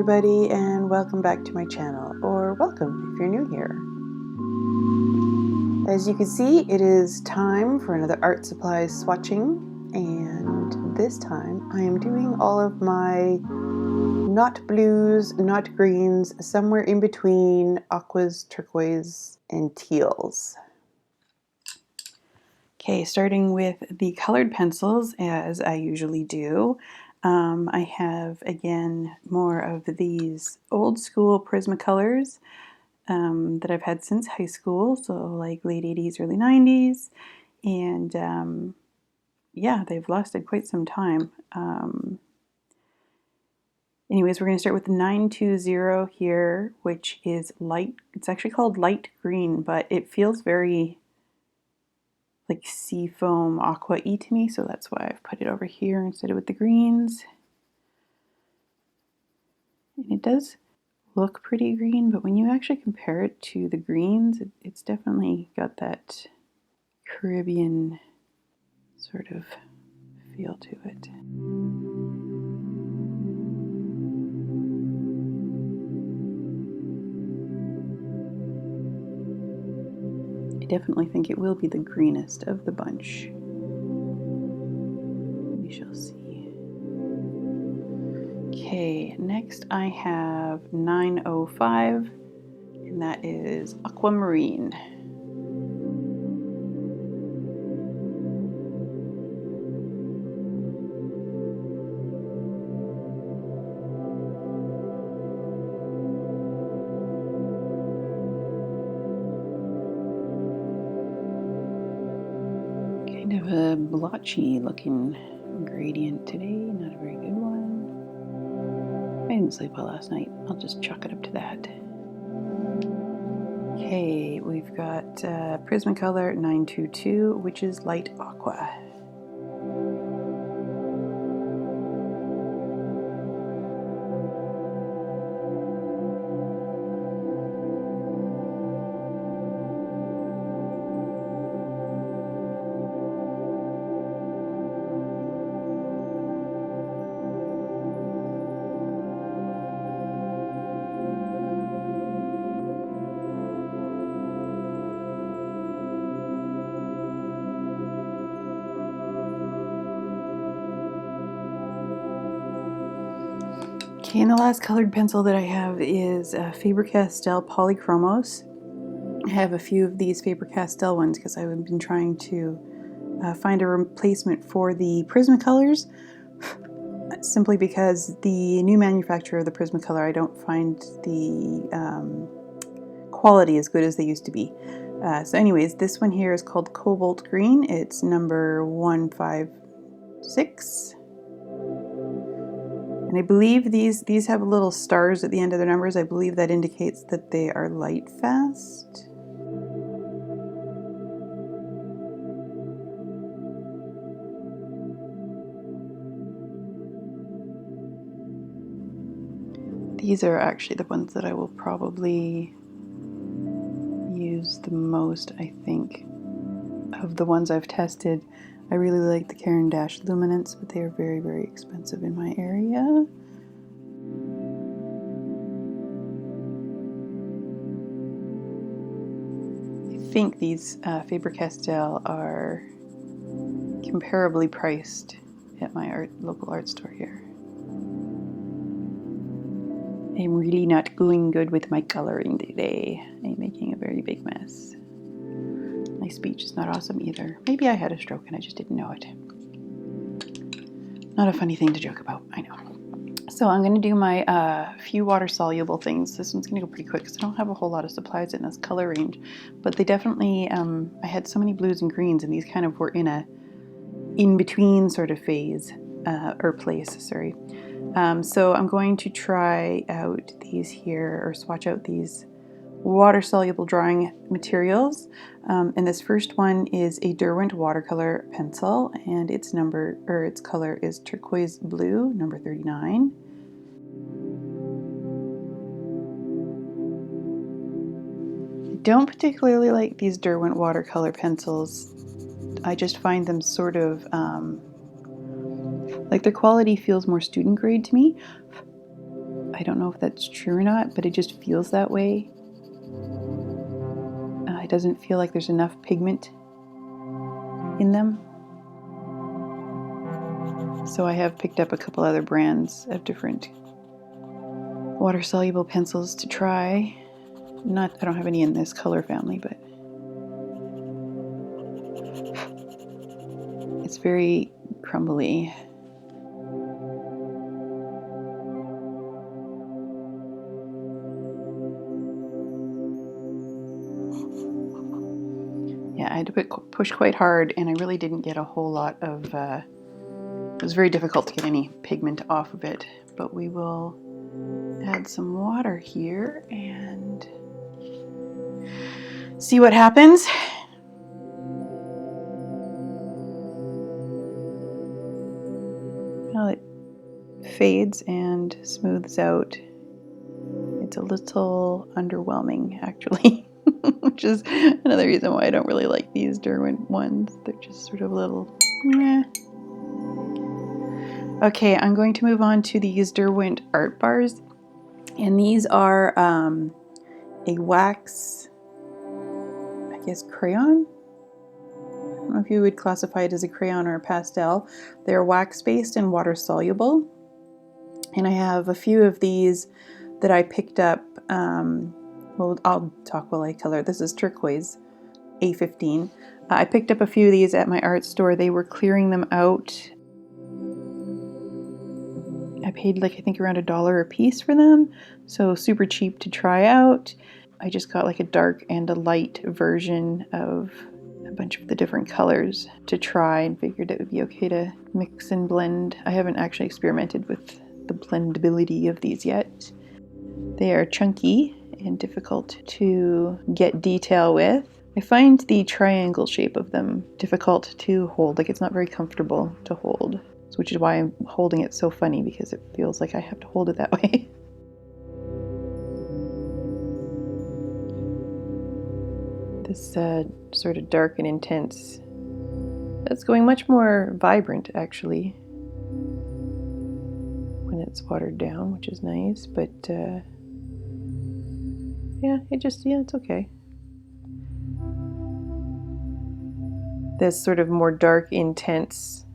everybody, and welcome back to my channel, or welcome if you're new here. As you can see, it is time for another art supplies swatching, and this time I am doing all of my not blues, not greens, somewhere in between aquas, turquoise, and teals. Okay, starting with the colored pencils, as I usually do. I have, again, more of these old school Prismacolors that I've had since high school, so like late 80s, early 90s, and yeah, they've lasted quite some time. Anyways, we're going to start with the 920 here, which is light. It's actually called light green, but it feels very like seafoam aqua-y to me, so that's why I've put it over here instead of with the greens. And it does look pretty green, but when you actually compare it to the greens, it's definitely got that Caribbean sort of feel to it. I definitely think it will be the greenest of the bunch. We shall see. Okay, next I have 905, and that is Aquamarine. Kind of a blotchy looking gradient today, not a very good one. I didn't sleep well last night. I'll just chalk it up to that. Okay, we've got Prismacolor 922, which is light aqua. Okay, and the last colored pencil that I have is Faber-Castell Polychromos. I have a few of these Faber-Castell ones because I've been trying to find a replacement for the Prismacolors, simply because the new manufacturer of the Prismacolor, I don't find the quality as good as they used to be. So anyways, this one here is called Cobalt Green. It's number 156. And I believe these have little stars at the end of their numbers. I believe that indicates that they are light fast. These are actually the ones that I will probably use the most, I think, of the ones I've tested. I really like the Caran d'Ache Luminance, but they are very, very expensive in my area. I think these Faber-Castell are comparably priced at my local art store here. I'm really not going good with my coloring today. I'm making a very big mess. My speech is not awesome either. Maybe I had a stroke and I just didn't know it. Not a funny thing to joke about, I know. So I'm going to do my few water-soluble things. This one's going to go pretty quick because I don't have a whole lot of supplies in this color range. But they definitely, I had so many blues and greens, and these kind of were in a in-between sort of phase, or place, sorry. So I'm going to try out these here, or swatch out these water-soluble drawing materials. And this first one is a Derwent watercolor pencil, and its color is turquoise blue, number 39. I don't particularly like these Derwent watercolor pencils. I just find them sort of like their quality feels more student grade to me. I don't know if that's true or not, but it just feels that way. It doesn't feel like there's enough pigment in them. So I have picked up a couple other brands of different water-soluble pencils to try. I don't have any in this color family, but it's very crumbly. Yeah, I had to push quite hard, and I really didn't get a whole lot of, it was very difficult to get any pigment off of it, but we will add some water here and see what happens. Well, it fades and smooths out. It's a little underwhelming, actually, which is another reason why I don't really like these Derwent ones. They're just sort of a little meh. Okay, I'm going to move on to these Derwent art bars, and these are a wax, I guess, crayon. I don't know if you would classify it as a crayon or a pastel. They're wax-based and water-soluble, and I have a few of these that I picked up. Well, I'll talk while I color. This is Turquoise A15. I picked up a few of these at my art store. They were clearing them out. I paid like, I think around $1 a piece for them, so super cheap to try out. I just got like a dark and a light version of a bunch of the different colors to try, and figured it would be okay to mix and blend. I haven't actually experimented with the blendability of these yet. They are chunky and difficult to get detail with. I find the triangle shape of them difficult to hold, like it's not very comfortable to hold, which is why I'm holding it so funny, because it feels like I have to hold it that way. This sort of dark and intense, that's going much more vibrant actually when it's watered down, which is nice, but yeah, it's okay. This sort of more dark, intense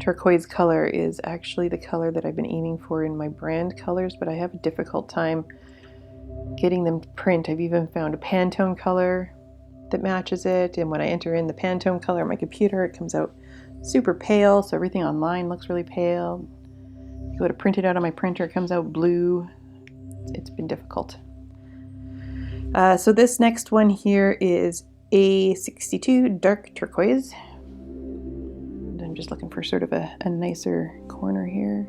turquoise color is actually the color that I've been aiming for in my brand colors, but I have a difficult time getting them to print. I've even found a Pantone color that matches it, and when I enter in the Pantone color on my computer, it comes out super pale, so everything online looks really pale. You go to print it out on my printer, it comes out blue. It's been difficult. So this next one here is A62 dark turquoise. And I'm just looking for sort of a nicer corner here.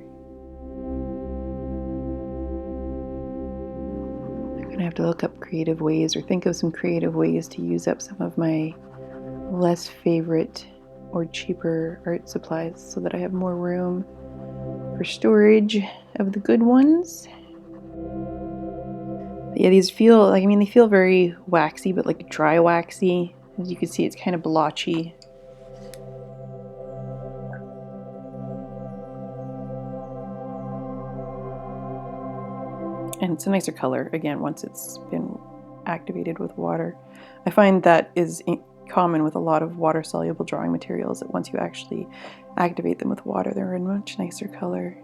I'm gonna have to look up creative ways, or think of some creative ways to use up some of my less favorite or cheaper art supplies, so that I have more room for storage of the good ones. Yeah, these feel like, I mean, they feel very waxy, but like dry waxy. As you can see, it's kind of blotchy. And it's a nicer color, again, once it's been activated with water. I find that is common with a lot of water-soluble drawing materials, that once you actually activate them with water, they're a much nicer color.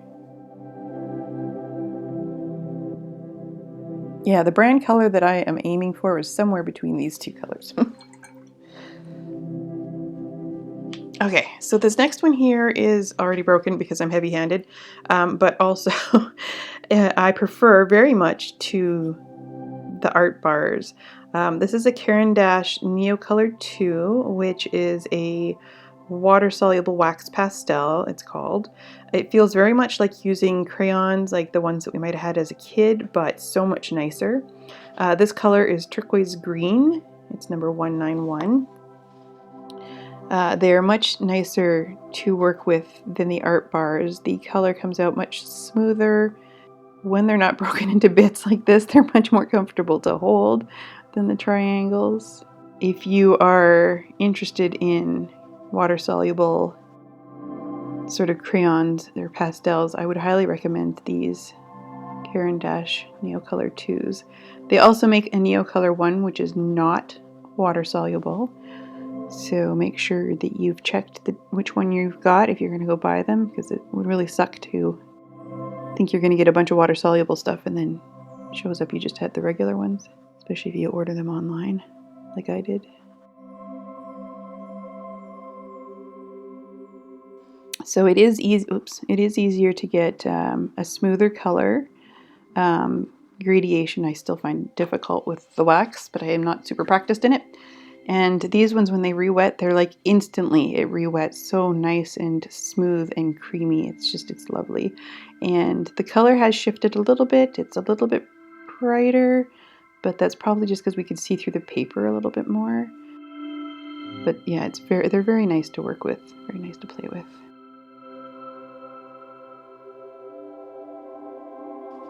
Yeah, the brand color that I am aiming for is somewhere between these two colors. Okay, so this next one here is already broken because I'm heavy-handed, but also I prefer very much to the art bars. This is a Caran d'Ache Neo Color 2, which is a water-soluble wax pastel, it's called. It feels very much like using crayons, like the ones that we might have had as a kid, but so much nicer. This color is turquoise green. It's number 191. They're much nicer to work with than the art bars. The color comes out much smoother. When they're not broken into bits like this, they're much more comfortable to hold than the triangles. If you are interested in water-soluble sort of crayons or pastels, I would highly recommend these Terran Dash Neocolor 2s. They also make a Neocolor 1, which is not water soluble. So make sure that you've checked which one you've got if you're going to go buy them, because it would really suck to think you're going to get a bunch of water soluble stuff and then it shows up you just had the regular ones, especially if you order them online like I did. So it is easy. Oops, it is easier to get a smoother color. Gradation I still find difficult with the wax, but I am not super practiced in it. And these ones, when they re-wet, they're like instantly it re-wets so nice and smooth and creamy. It's lovely. And the color has shifted a little bit. It's a little bit brighter, but that's probably just because we could see through the paper a little bit more. But yeah, they're very nice to work with, very nice to play with.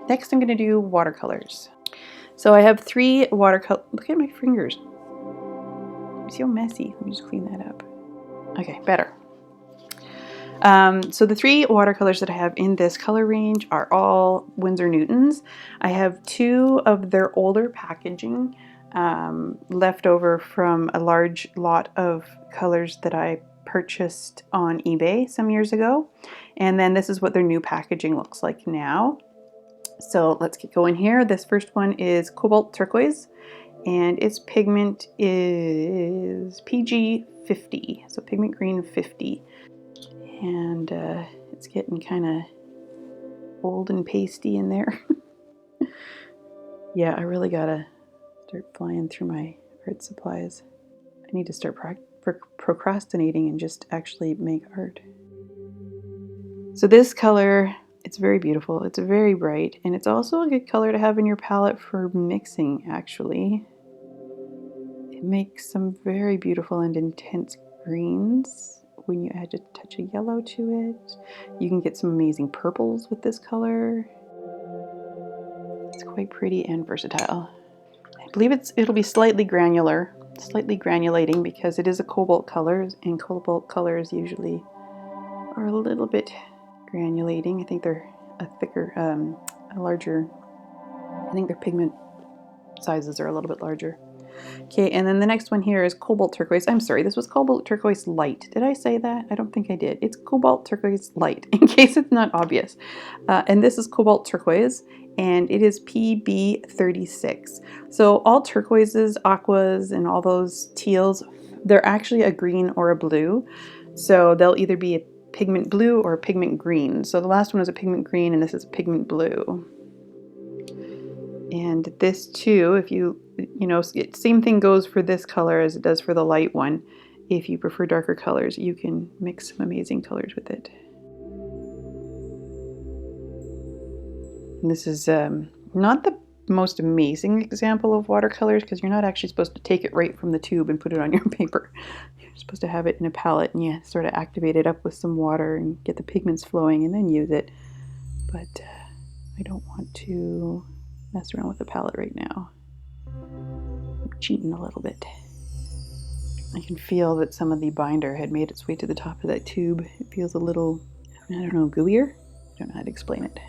Next, I'm going to do watercolors. So I have 3 watercolors. Look at my fingers. It's so messy. Let me just clean that up. Okay, better. So the 3 watercolors that I have in this color range are all Winsor Newtons. I have 2 of their older packaging left over from a large lot of colors that I purchased on eBay some years ago. And then this is what their new packaging looks like now. So let's get going here. This first one is Cobalt Turquoise, and its pigment is PG 50, so pigment green 50. And it's getting kind of old and pasty in there. Yeah, I really gotta start flying through my art supplies. I need to start procrastinating and just actually make art. So this color, it's very beautiful. It's very bright, and it's also a good color to have in your palette for mixing, actually. It makes some very beautiful and intense greens when you add a touch of yellow to it. You can get some amazing purples with this color. It's quite pretty and versatile. I believe it'll be slightly granular, slightly granulating, because it is a cobalt color, and cobalt colors usually are a little bit granulating. I think they're a thicker, larger. I think their pigment sizes are a little bit larger. Okay, and then the next one here is Cobalt Turquoise. I'm sorry, this was Cobalt Turquoise Light. Did I say that? I don't think I did. It's Cobalt Turquoise Light, in case it's not obvious. And this is Cobalt Turquoise, and it is PB36. So all turquoises, aquas, and all those teals, they're actually a green or a blue. So they'll either be a pigment blue or a pigment green. So the last one was a pigment green, and this is pigment blue. And this too, if you know, same thing goes for this color as it does for the light one. If you prefer darker colors, you can mix some amazing colors with it. And this is not the most amazing example of watercolors, because you're not actually supposed to take it right from the tube and put it on your paper. You're supposed to have it in a palette and you sort of activate it up with some water and get the pigments flowing and then use it. But I don't want to mess around with the palette right now. I'm cheating a little bit. I can feel that some of the binder had made its way to the top of that tube. It feels a little, I don't know, gooier? I don't know how to explain it.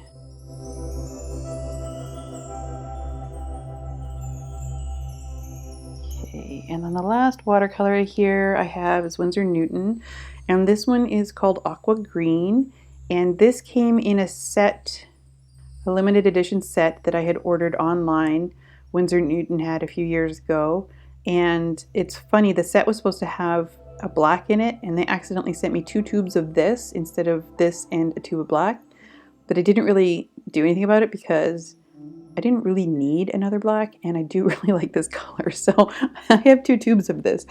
Okay, and then the last watercolor here I have is Winsor Newton, and this one is called Aqua Green, and this came in a set, a limited edition set that I had ordered online. Winsor Newton had a few years ago, and it's funny, the set was supposed to have a black in it, and they accidentally sent me 2 tubes of this instead of this and a tube of black, but I didn't really do anything about it because I didn't really need another black, and I do really like this color, so I have 2 tubes of this.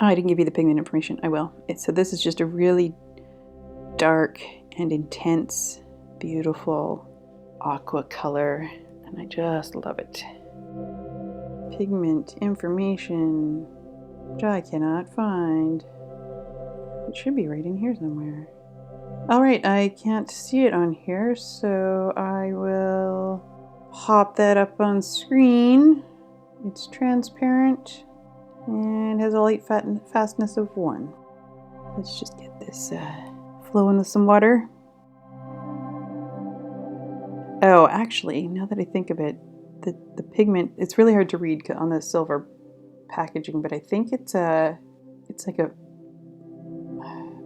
Oh, I didn't give you the pigment information. I will. So this is just a really dark and intense, beautiful aqua color, and I just love it. Pigment information, which I cannot find. It should be right in here somewhere. Alright, I can't see it on here, so I will pop that up on screen. It's transparent. and has a light fastness of 1. Let's just get this flowing with some water. Oh, actually, now that I think of it, the pigment, it's really hard to read on the silver packaging, but I think it's like a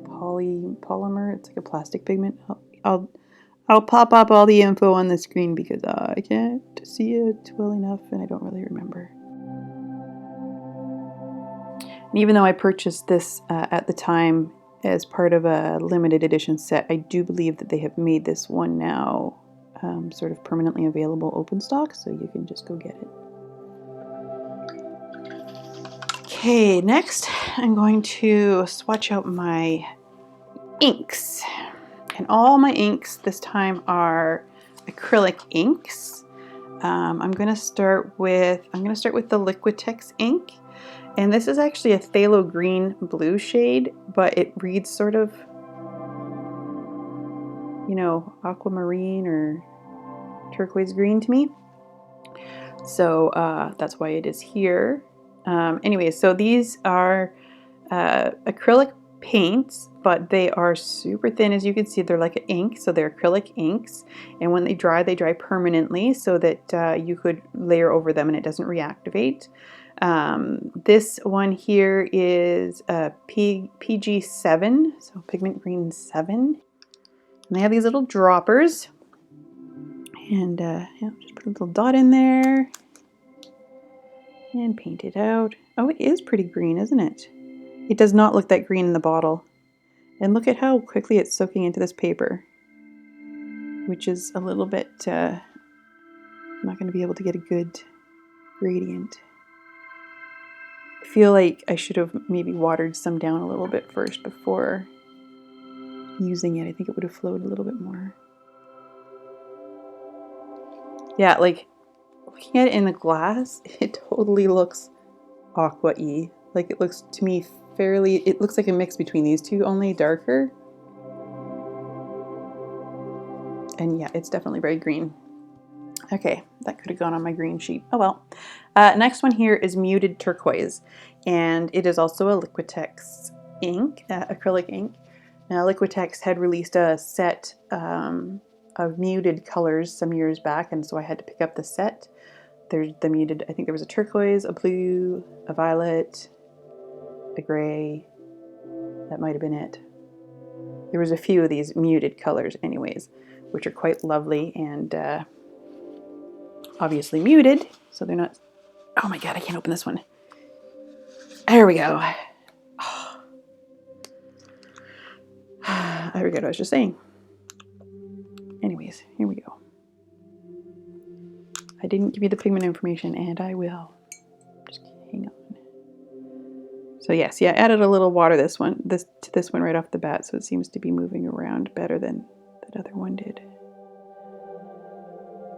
polymer. It's like a plastic pigment. I'll pop up all the info on the screen because I can't see it well enough and I don't really remember. And even though I purchased this at the time as part of a limited edition set, I do believe that they have made this one now sort of permanently available open stock, so you can just go get it. Okay, next I'm going to swatch out my inks. And all my inks this time are acrylic inks. I'm going to start with the Liquitex ink. And this is actually a phthalo green blue shade, but it reads sort of, you know, aquamarine or turquoise green to me. So that's why it is here. Anyway, so these are acrylic paints, but they are super thin. As you can see, they're like an ink, so they're acrylic inks. And when they dry permanently so that you could layer over them and it doesn't reactivate. This one here is PG7, so pigment green 7. And they have these little droppers. And yeah, just put a little dot in there and paint it out. Oh, it is pretty green, isn't it? It does not look that green in the bottle. And look at how quickly it's soaking into this paper, which is a little bit, I'm not going to be able to get a good gradient. I feel like I should have maybe watered some down a little bit first before using it. I think it would have flowed a little bit more. Yeah, like looking at it in the glass, it totally looks aqua-y. Like it looks to me it looks like a mix between these two, only darker. And yeah, it's definitely very green. Okay, that could have gone on my green sheet. Oh well. Next one here is Muted Turquoise, and it is also a Liquitex ink, acrylic ink. Now Liquitex had released a set of muted colors some years back, and so I had to pick up the set. There's the muted, I think there was a turquoise, a blue, a violet, a gray. That might have been it. There was a few of these muted colors anyways, which are quite lovely and obviously muted, so they're not... Oh my god, I can't open this one. There we go. Oh. I forget what I was just saying. Anyways, here we go. I didn't give you the pigment information, and I will. Just hang on. So yes, yeah, I added a little water to this one right off the bat, so it seems to be moving around better than that other one did.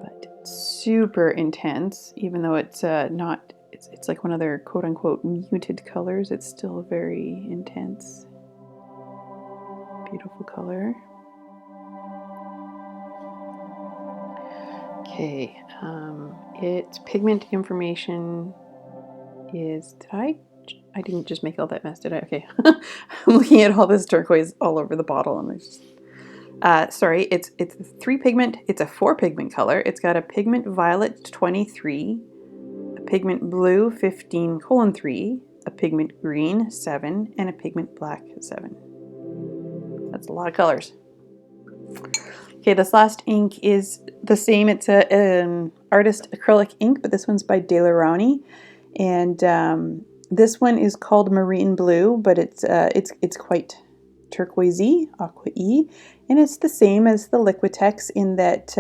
But it's super intense, even though it's not. It's like one of their quote-unquote muted colors. It's still very intense. Beautiful color. Okay, its pigment information is, I didn't just make all that mess, did I? Okay, I'm looking at all this turquoise all over the bottle, and it's sorry, it's a 4-pigment color. It's got a pigment violet 23, a pigment blue 15:3, a pigment green 7, and a pigment black 7. That's a lot of colors. Okay, this last ink is the same. It's an artist acrylic ink, but this one's by De La Rani, and this one is called Marine Blue, but it's quite turquoisey, aqua-y, and it's the same as the Liquitex in that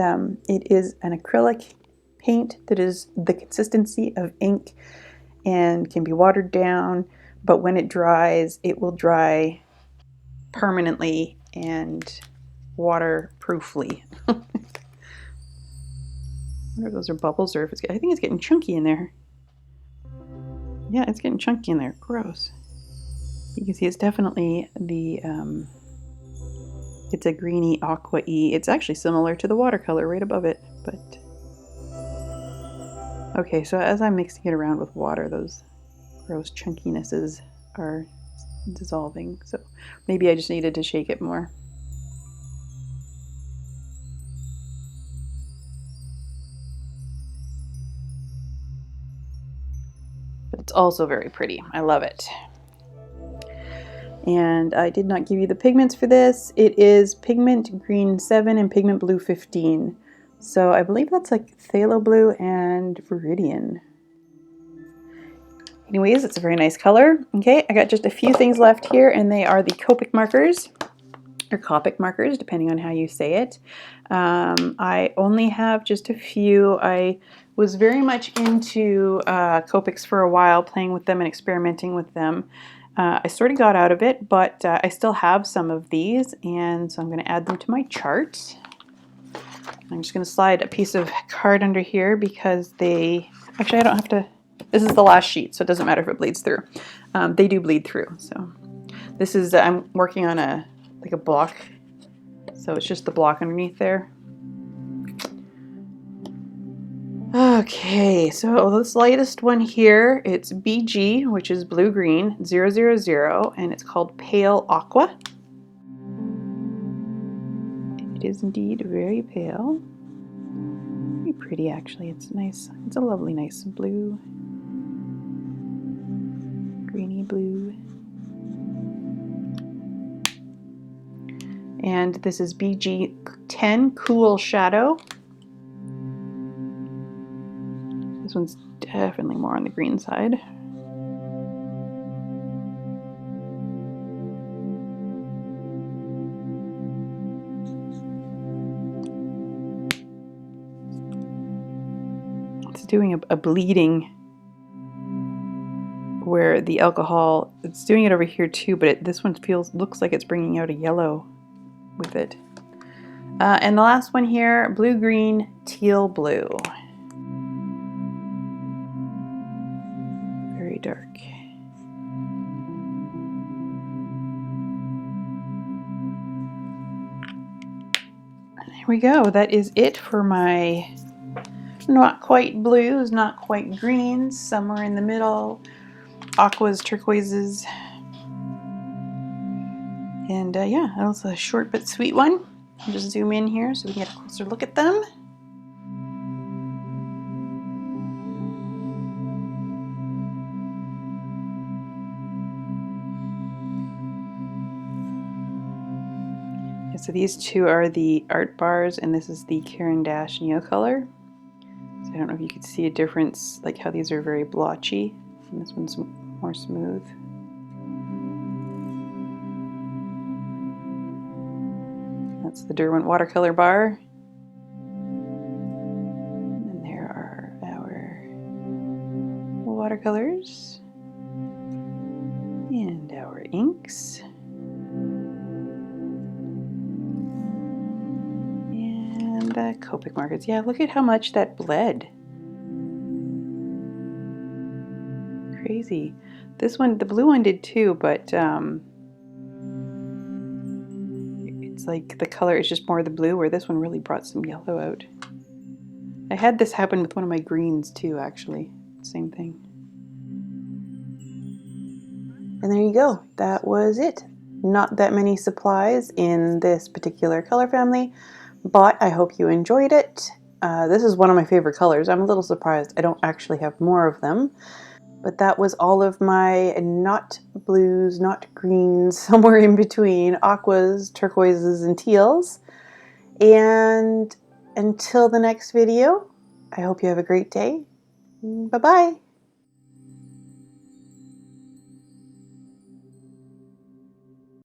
it is an acrylic paint that is the consistency of ink and can be watered down, but when it dries, it will dry permanently and waterproofly. I wonder if those are bubbles or if it's... I think it's getting chunky in there. Yeah, it's getting chunky in there. Gross. You can see it's definitely the... it's a greeny aqua-y. It's actually similar to the watercolor right above it, but... Okay, so as I'm mixing it around with water, those gross chunkinesses are dissolving. So maybe I just needed to shake it more. But it's also very pretty. I love it. And I did not give you the pigments for this. It is pigment green 7 and pigment blue 15. So I believe that's like phthalo blue and viridian. Anyways, it's a very nice color. Okay, I got just a few things left here, and they are the Copic markers, or Copic markers, depending on how you say it. I only have just a few. I was very much into Copics for a while, playing with them and experimenting with them. I sort of got out of it, but I still have some of these, and so I'm going to add them to my chart. I'm just going to slide a piece of card under here because they, actually I don't have to, this is the last sheet, so it doesn't matter if it bleeds through. They do bleed through, so this is, I'm working on like a block, so it's just the block underneath there. Okay, so this latest one here, it's BG, which is blue-green 000, and it's called Pale Aqua. It is indeed very pale. Very pretty, actually. It's nice. It's a lovely, nice blue. Greeny blue. And this is BG 10 Cool Shadow. This one's definitely more on the green side. It's doing a bleeding where the alcohol, it's doing it over here too, but this one looks like it's bringing out a yellow with it. And the last one here, blue-green, teal blue. Very dark. There we go. That is it for my not quite blues, not quite greens, somewhere in the middle, aquas, turquoises. And yeah, that was a short but sweet one. I'll just zoom in here so we can get a closer look at them. So these two are the art bars, and this is the Caran d'Ache Neocolor. So I don't know if you could see a difference, like how these are very blotchy, and this one's more smooth. That's the Derwent watercolor bar. And there are our watercolors and our inks. Copic markers. Yeah, look at how much that bled. Crazy. This one, the blue one did too, but it's like the color is just more of the blue, where this one really brought some yellow out. I had this happen with one of my greens too, actually. Same thing. And there you go. That was it. Not that many supplies in this particular color family, but I hope you enjoyed it. This is one of my favorite colors. I'm a little surprised I don't actually have more of them. But that was all of my not blues, not greens, somewhere in between, aquas, turquoises, and teals. And until the next video, I hope you have a great day. Bye-bye.